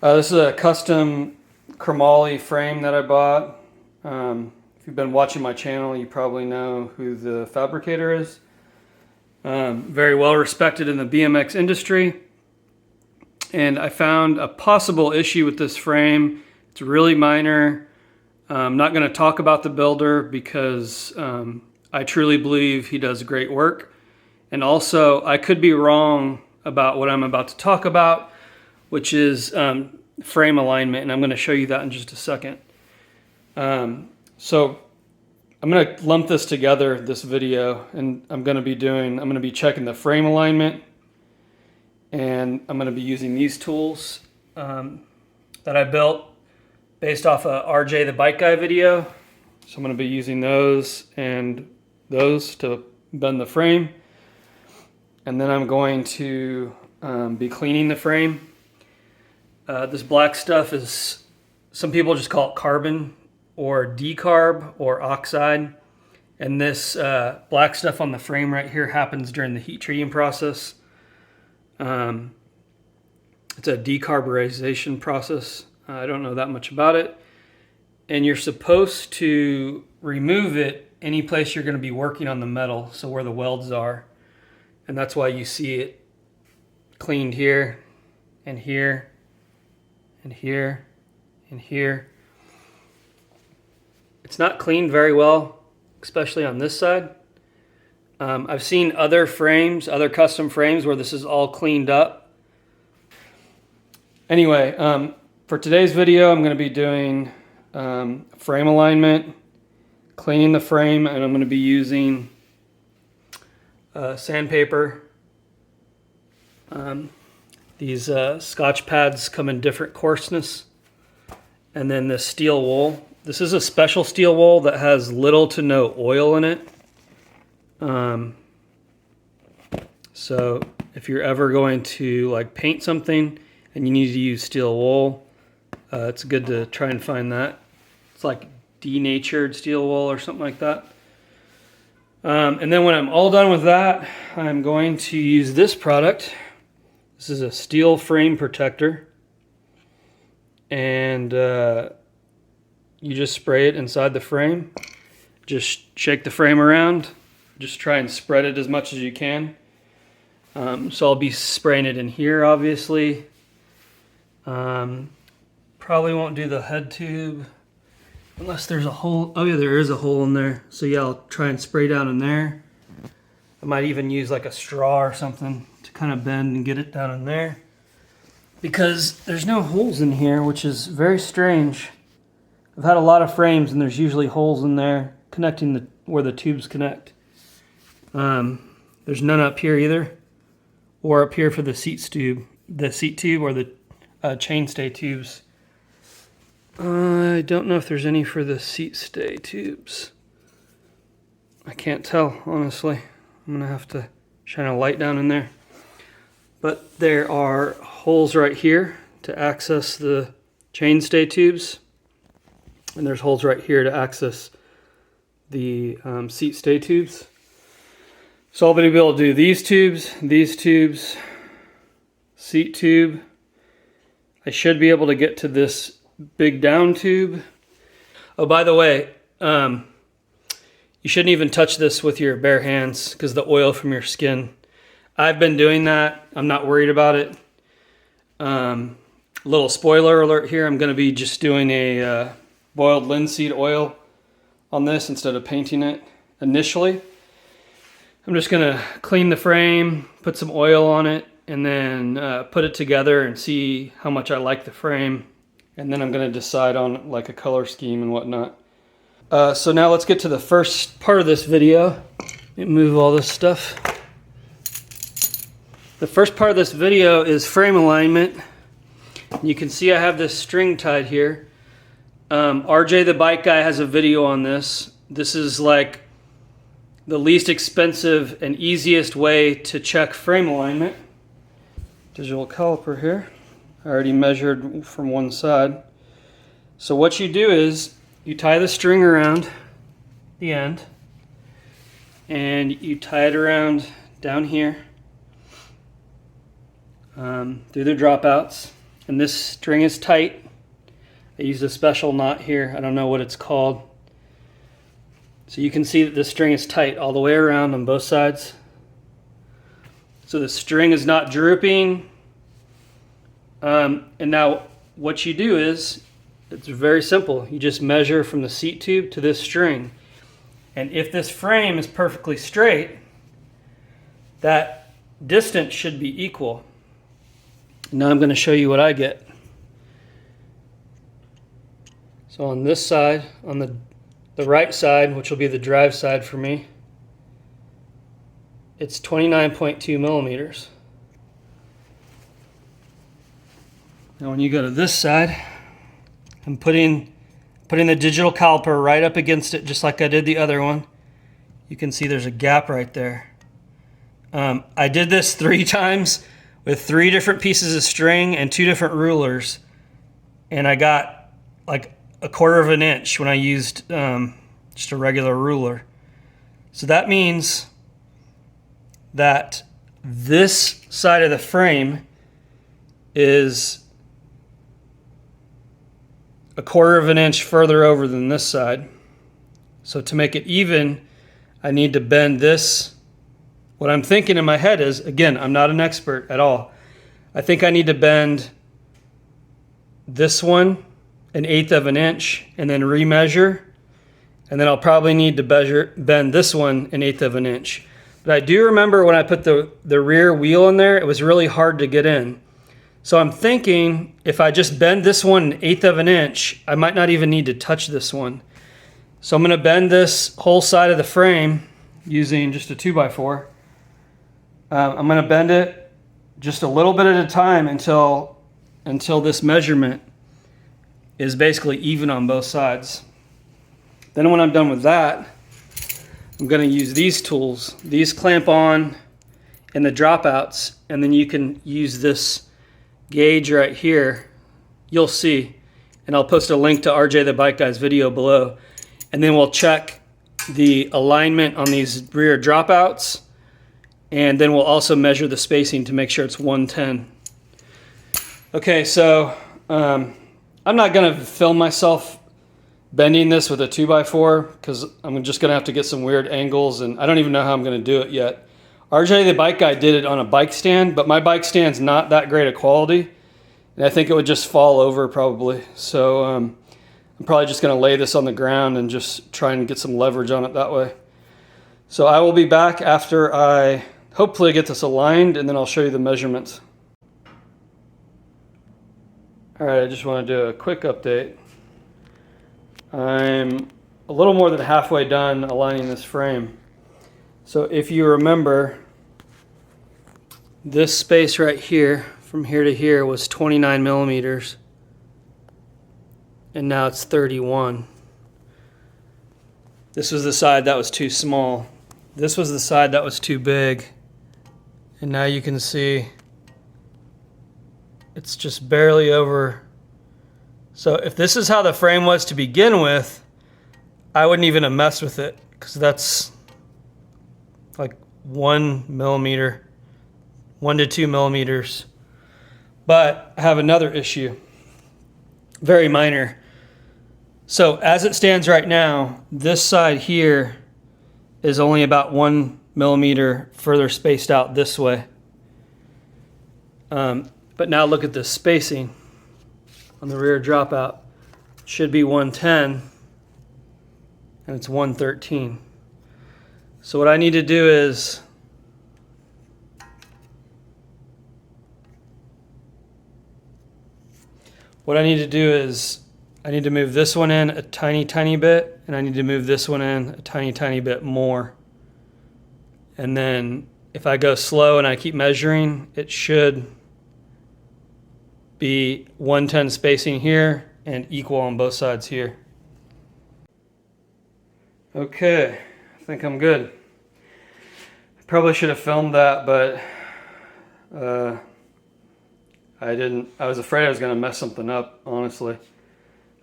This is a custom chromoly frame that I bought. If you've been watching my channel, you probably know who the fabricator is. Very well respected in the BMX industry. And I found a possible issue with this frame. It's really minor. I'm not going to talk about the builder because I truly believe he does great work. And also, I could be wrong about what I'm about to talk about, which is frame alignment, and I'm going to show you that in just a second. So I'm going to lump this together, this video, and I'm going to be checking the frame alignment, and I'm going to be using these tools that I built based off a RJ the Bike Guy video. So I'm going to be using those and those to bend the frame, and then I'm going to be cleaning the frame. This black stuff is, some people just call it carbon or decarb or oxide. And this black stuff on the frame right here happens during the heat treating process. It's a decarburization process. I don't know that much about it. And you're supposed to remove it any place you're going to be working on the metal, so where the welds are. And that's why you see it cleaned here and here and here and here. It's not cleaned very well, especially on this side. I've seen other frames, other custom frames where this is all cleaned up. Anyway, for today's video, I'm going to be doing frame alignment, cleaning the frame, and I'm going to be using sandpaper. These Scotch pads come in different coarseness. And then this steel wool. This is a special steel wool that has little to no oil in it. So if you're ever going to like paint something and you need to use steel wool, it's good to try and find that. It's like denatured steel wool or something like that. And then when I'm all done with that, I'm going to use this product. This is a steel frame protector. And you just spray it inside the frame. Just shake the frame around. Just try and spread it as much as you can. So I'll be spraying it in here, obviously. Probably won't do the head tube unless there's a hole. Oh yeah, there is a hole in there. So yeah, I'll try and spray down in there. I might even use like a straw or something to kind of bend and get it down in there. Because there's no holes in here, which is very strange. I've had a lot of frames and there's usually holes in there connecting where the tubes connect. There's none up here either, or up here for the seat tube or the chainstay tubes. I don't know if there's any for the seat stay tubes. I can't tell, honestly. I'm gonna have to shine a light down in there. But there are holes right here to access the chainstay tubes. And there's holes right here to access the seat stay tubes. So I'll be able to do these tubes, seat tube. I should be able to get to this big down tube. Oh, by the way, you shouldn't even touch this with your bare hands because the oil from your skin. I've been doing that. I'm not worried about it. Little spoiler alert here. I'm going to be just doing a boiled linseed oil on this instead of painting it initially. I'm just going to clean the frame, put some oil on it, and then put it together and see how much I like the frame. And then I'm going to decide on like a color scheme and whatnot. So now let's get to the first part of this video. Let me move all this stuff. The first part of this video is frame alignment. You can see I have this string tied here. RJ the Bike Guy has a video on this. This is like the least expensive and easiest way to check frame alignment. Digital caliper here. I already measured from one side. So what you do is you tie the string around the end and you tie it around down here through the dropouts. and this string is tight. I used a special knot here. I don't know what it's called. So you can see that this string is tight all the way around on both sides. So the string is not drooping. And now what you do is, it's very simple. You just measure from the seat tube to this string. And if this frame is perfectly straight, that distance should be equal. Now I'm going to show you what I get. So on this side, on the right side, which will be the drive side for me, it's 29.2 millimeters. Now when you go to this side, I'm putting the digital caliper right up against it, just like I did the other one. You can see there's a gap right there. I did this 3 times with 3 different pieces of string and 2 different rulers, and I got like 1/4 of an inch when I used just a regular ruler. So that means that this side of the frame is 1/4 of an inch further over than this side. So to make it even, I need to bend this. What I'm thinking in my head is, again, I'm not an expert at all. I think I need to bend this one 1/8 of an inch and then remeasure. And then I'll probably need to bend this one 1/8 of an inch. But I do remember when I put the rear wheel in there, it was really hard to get in. So I'm thinking if I just bend this one 1/8 of an inch, I might not even need to touch this one. So I'm going to bend this whole side of the frame using just a 2x4. I'm going to bend it just a little bit at a time until this measurement is basically even on both sides. Then when I'm done with that, I'm going to use these tools. These clamp on in the dropouts, and then you can use this gauge right here. You'll see, and I'll post a link to RJ the Bike Guy's video below. And then we'll check the alignment on these rear dropouts, and then we'll also measure the spacing to make sure it's 110. Okay, so I'm not going to film myself bending this with a 2x4 because I'm just going to have to get some weird angles, and I don't even know how I'm going to do it yet. RJ the Bike Guy did it on a bike stand, but my bike stand's not that great a quality, and I think it would just fall over probably. So I'm probably just going to lay this on the ground and just try and get some leverage on it that way. So I will be back after I hopefully get this aligned, and then I'll show you the measurements. All right, I just want to do a quick update. I'm a little more than halfway done aligning this frame. So if you remember, this space right here, from here to here, was 29 millimeters. And now it's 31. This was the side that was too small. This was the side that was too big. And now you can see it's just barely over. So if this is how the frame was to begin with, I wouldn't even have messed with it, because that's like 1 millimeter, 1 to 2 millimeters. But I have another issue, very minor. So as it stands right now, this side here is only about 1 millimeter further spaced out this way. But now look at this spacing on the rear dropout. It should be 110, and it's 113. So what I need to do is I need to move this one in a tiny bit, and I need to move this one in a tiny bit more. And then if I go slow and I keep measuring, it should be 110 spacing here and equal on both sides here. Okay, I think I'm good. I probably should have filmed that, but I didn't. I was afraid I was going to mess something up, honestly.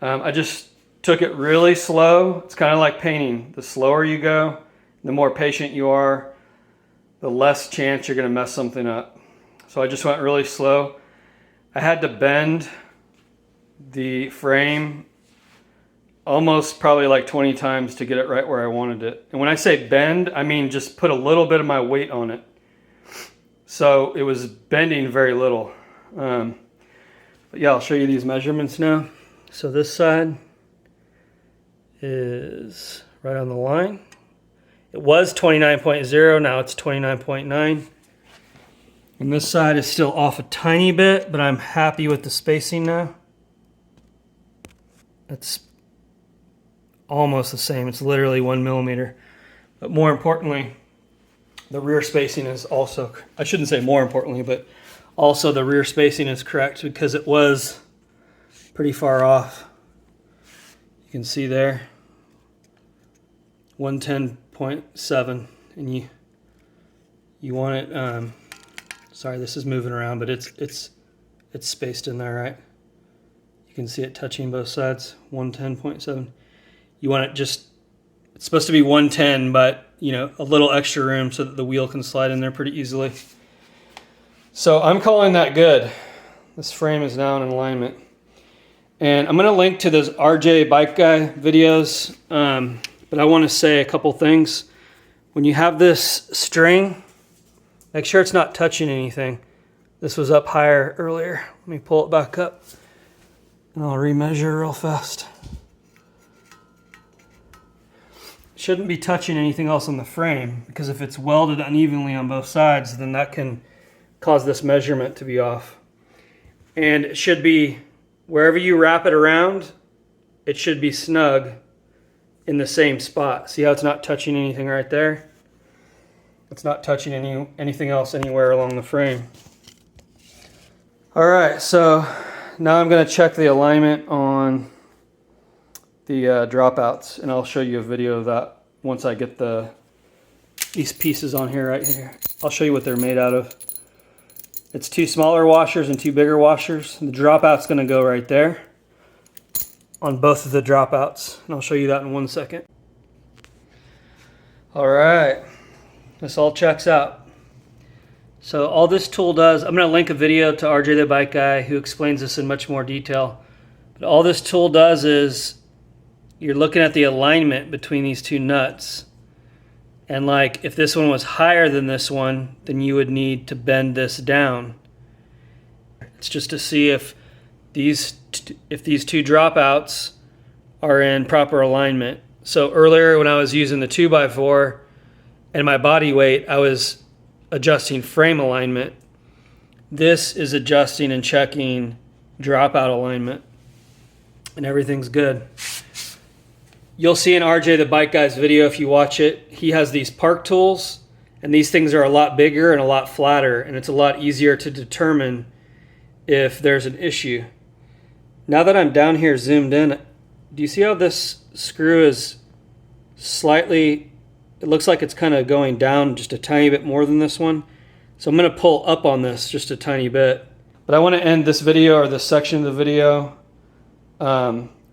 I just took it really slow. It's kind of like painting. The slower you go, the more patient you are, the less chance you're going to mess something up. So I just went really slow. I had to bend the frame almost probably like 20 times to get it right where I wanted it. And when I say bend, I mean just put a little bit of my weight on it. So it was bending very little. But yeah, I'll show you these measurements now. So this side is right on the line. It was 29.0, now it's 29.9. And this side is still off a tiny bit, but I'm happy with the spacing now. It's almost the same. It's literally 1 millimeter. But more importantly, the rear spacing is also, I shouldn't say more importantly, but also the rear spacing is correct because it was pretty far off. You can see there, 110.7, and you want it, sorry, this is moving around, but it's spaced in there, right? You can see it touching both sides, 110.7. You want it just, it's supposed to be 110, but you know, a little extra room so that the wheel can slide in there pretty easily. So I'm calling that good. This frame is now in alignment. And I'm gonna link to those RJ Bike Guy videos, but I wanna say a couple things. When you have this string, make sure it's not touching anything. This was up higher earlier. Let me pull it back up and I'll remeasure real fast. Shouldn't be touching anything else on the frame, because if it's welded unevenly on both sides, then that can cause this measurement to be off. And it should be, wherever you wrap it around, it should be snug in the same spot. See how it's not touching anything right there? It's not touching anything else anywhere along the frame. All right, so now I'm gonna check the alignment on the dropouts, and I'll show you a video of that once I get these pieces on here right here. I'll show you what they're made out of. It's 2 smaller washers and 2 bigger washers. The dropout's gonna go right there on both of the dropouts, and I'll show you that in 1 second. All right, this all checks out. So all this tool does, I'm gonna link a video to RJ the Bike Guy who explains this in much more detail. But all this tool does is, you're looking at the alignment between these 2 nuts. And like, if this one was higher than this one, then you would need to bend this down. It's just to see if these 2 dropouts are in proper alignment. So earlier when I was using the 2x4 and my body weight, I was adjusting frame alignment. This is adjusting and checking dropout alignment, and everything's good. You'll see in RJ the Bike Guy's video, if you watch it, he has these park tools, and these things are a lot bigger and a lot flatter, and it's a lot easier to determine if there's an issue. Now that I'm down here zoomed in, do you see how this screw is slightly, it looks like it's kind of going down just a tiny bit more than this one. So I'm going to pull up on this just a tiny bit. But I want to end this video, or this section of the video,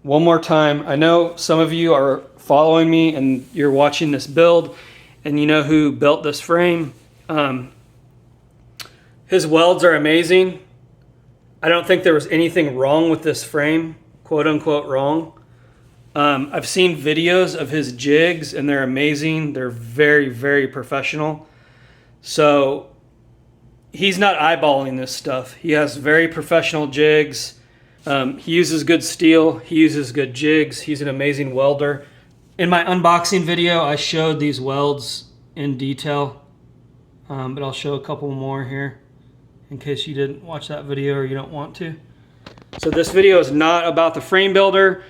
one more time. I know some of you are following me and you're watching this build and you know who built this frame. His welds are amazing. I don't think there was anything wrong with this frame, quote unquote wrong. I've seen videos of his jigs and they're amazing. They're very, very professional. So he's not eyeballing this stuff. He has very professional jigs. He uses good steel, he uses good jigs, he's an amazing welder. In my unboxing video, I showed these welds in detail, but I'll show a couple more here in case you didn't watch that video or you don't want to. So this video is not about the frame builder.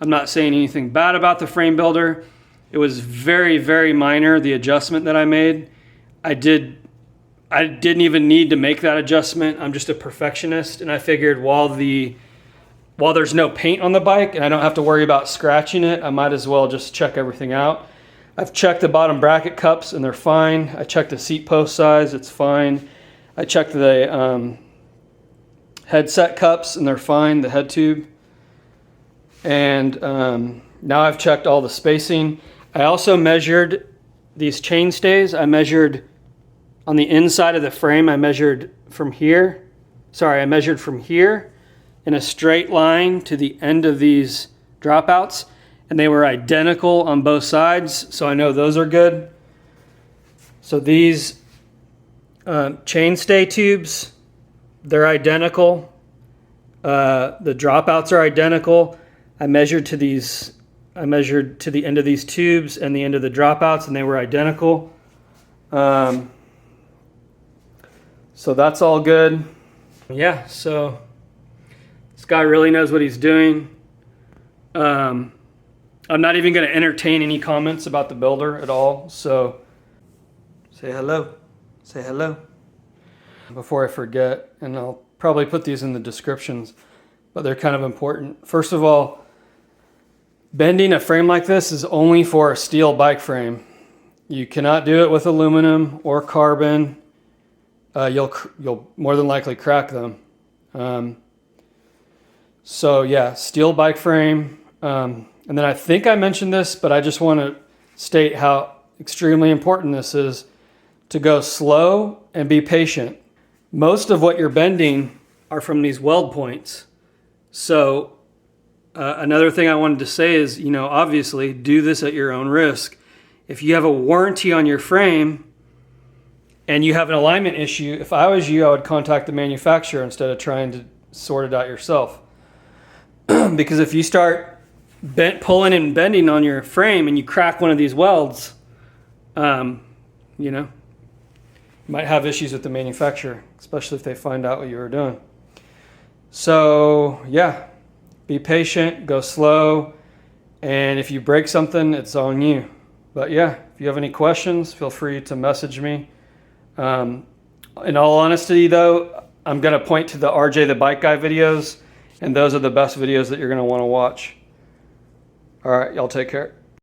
I'm not saying anything bad about the frame builder. It was very, very minor, the adjustment that I made. I didn't even need to make that adjustment. I'm just a perfectionist, and I figured while there's no paint on the bike and I don't have to worry about scratching it, I might as well just check everything out. I've checked the bottom bracket cups and they're fine. I checked the seat post size, it's fine. I checked the headset cups and they're fine, the head tube. And now I've checked all the spacing. I also measured these chain stays. I measured on the inside of the frame, I measured from here sorry, I measured from here in a straight line to the end of these dropouts, and they were identical on both sides, so I know those are good. So these chainstay tubes, they're identical. The dropouts are identical. I measured to the end of these tubes and the end of the dropouts, and they were identical. So that's all good. Yeah, so this guy really knows what he's doing. I'm not even going to entertain any comments about the builder at all. So say hello. Say hello. Before I forget, and I'll probably put these in the descriptions, but they're kind of important. First of all, bending a frame like this is only for a steel bike frame. You cannot do it with aluminum or carbon. You'll more than likely crack them. So yeah, steel bike frame. And then I think I mentioned this, but I just want to state how extremely important this is to go slow and be patient. Most of what you're bending are from these weld points. So another thing I wanted to say is, obviously do this at your own risk. If you have a warranty on your frame and you have an alignment issue, if I was you, I would contact the manufacturer instead of trying to sort it out yourself. Because if you start pulling and bending on your frame and you crack one of these welds, you might have issues with the manufacturer, especially if they find out what you were doing. So yeah, be patient, go slow, and if you break something, it's on you. But yeah, if you have any questions, feel free to message me. In all honesty though, I'm gonna point to the RJ the Bike Guy videos, and those are the best videos that you're gonna wanna watch. All right, y'all take care.